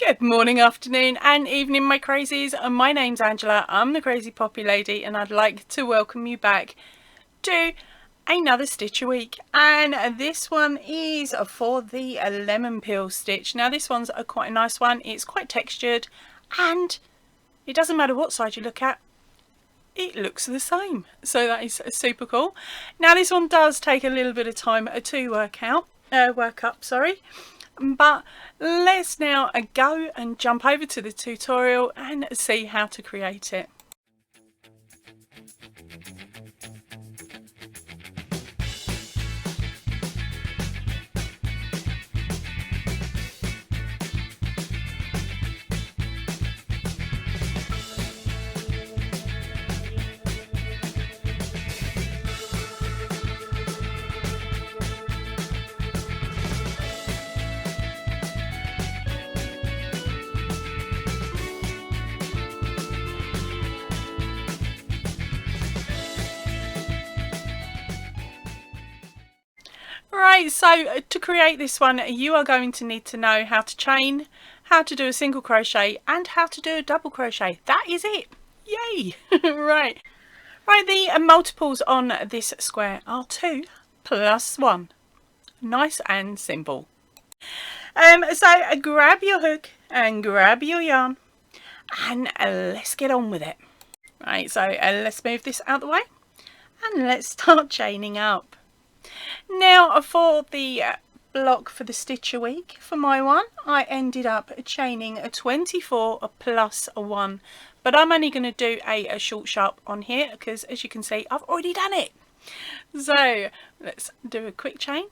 Good morning, afternoon and evening, my crazies. My name's Angela, I'm the Crazy Poppy Lady, and I'd like to welcome you back to another stitch a week. And this one is for the lemon peel stitch. Now this one's quite a nice one. It's quite textured and it doesn't matter what side you look at, it looks the same. So that is super cool. Now this one does take a little bit of time to work up, but let's now go and jump over to the tutorial and see how to create it. Right, so to create this one, you are going to need to know how to chain, how to do a single crochet, and how to do a double crochet. That is it. Yay! Right, the multiples on this square are 2 plus 1. Nice and simple. So grab your hook and grab your yarn and let's get on with it. Right, so let's move this out of the way and let's start chaining up. Now for the block for the stitch a week, for my one, I ended up chaining a 24 plus 1, but I'm only going to do a short sharp on here because, as you can see, I've already done it. So let's do a quick chain.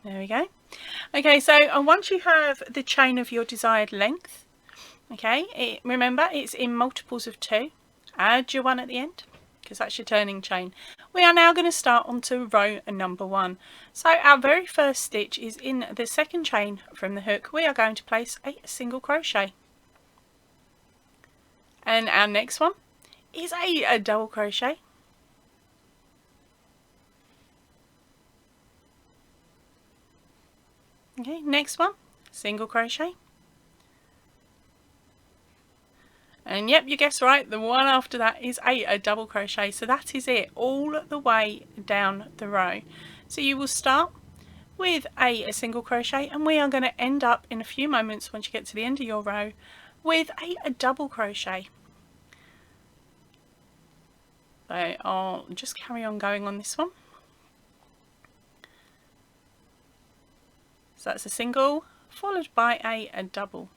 There we go. Okay, so once you have the chain of your desired length, okay, remember it's in multiples of 2, add your 1 at the end because that's your turning chain. We are now going to start onto row number 1. So our very first stitch is in the second chain from the hook. We are going to place a single crochet, and our next one is a double crochet. Okay, next one, single crochet. And yep, you guessed right, the one after that is a double crochet. So that is it all the way down the row. So you will start with a single crochet, and we are going to end up in a few moments, once you get to the end of your row, with a double crochet. So I'll just carry on going on this one. So that's a single followed by a double,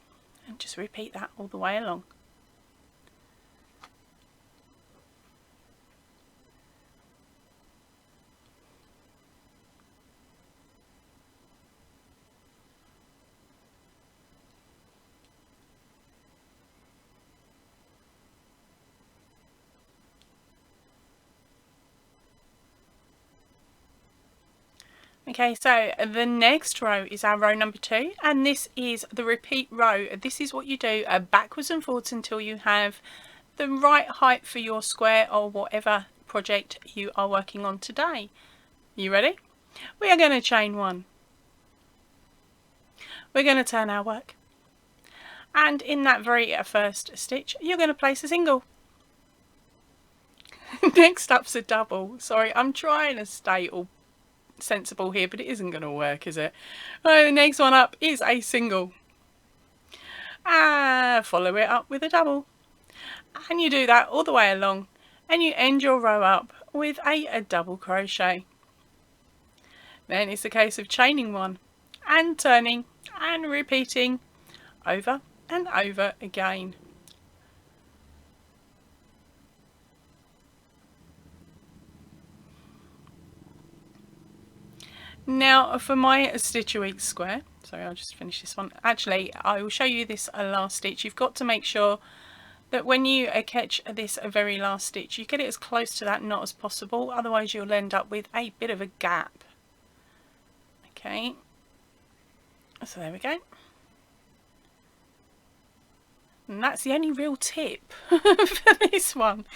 and just repeat that all the way along. Okay, so the next row is our row number 2, and this is the repeat row. This is what you do backwards and forwards until you have the right height for your square or whatever project you are working on today. You ready? We are going to chain 1. We're going to turn our work, and in that very first stitch you're going to place a single. Next up's a double. Sorry, I'm trying to stay all sensible here, but it isn't going to work, is it? Right, the next one up is a single. Follow it up with a double, and you do that all the way along, and you end your row up with a double crochet. Then it's a case of chaining 1 and turning and repeating over and over again. Now for my stitch a week square, sorry, I'll just finish this one. Actually, I will show you this last stitch. You've got to make sure that when you catch this very last stitch, you get it as close to that knot as possible, otherwise you'll end up with a bit of a gap. Okay, so there we go. And that's the only real tip for this one.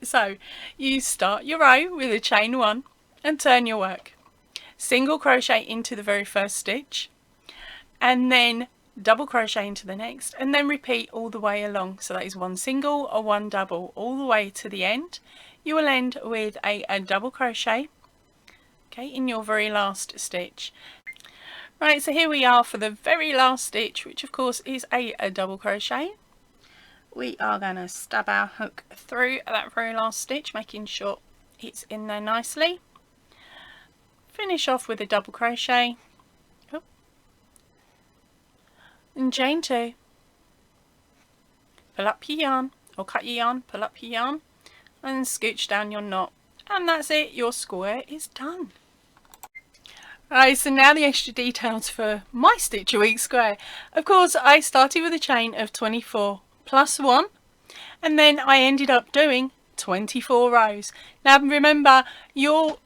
So you start your row with a chain 1 and turn your work. Single crochet into the very first stitch and then double crochet into the next, and then repeat all the way along. So that is 1 single or 1 double all the way to the end. You will end with a double crochet, okay, in your very last stitch. Right, so here we are for the very last stitch, which of course is a double crochet. We are going to stab our hook through that very last stitch, making sure it's in there nicely. Finish off with a double crochet, and chain 2. Pull up your yarn, or cut your yarn, pull up your yarn, and scooch down your knot. And that's it, your square is done. Right, so now the extra details for my Stitch a Week square. Of course, I started with a chain of 24 plus 1, and then I ended up doing 24 rows. Now remember, your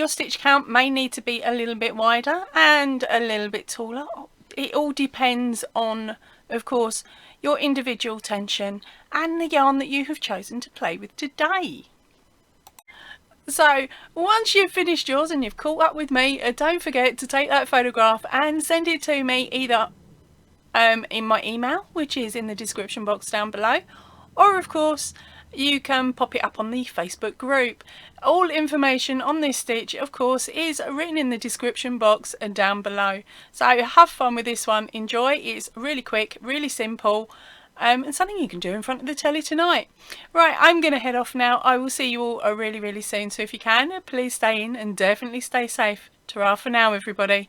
stitch count may need to be a little bit wider and a little bit taller. It all depends on, of course, your individual tension and the yarn that you have chosen to play with today. So once you've finished yours and you've caught up with me, don't forget to take that photograph and send it to me either in my email, which is in the description box down below, or of course you can pop it up on the Facebook group. All information on this stitch of course is written in the description box down below. So have fun with this one, enjoy. It's really quick, really simple, and something you can do in front of the telly tonight. Right, I'm going to head off now. I will see you all really soon, so if you can, please stay in and definitely stay safe. Ta-ra for now, everybody.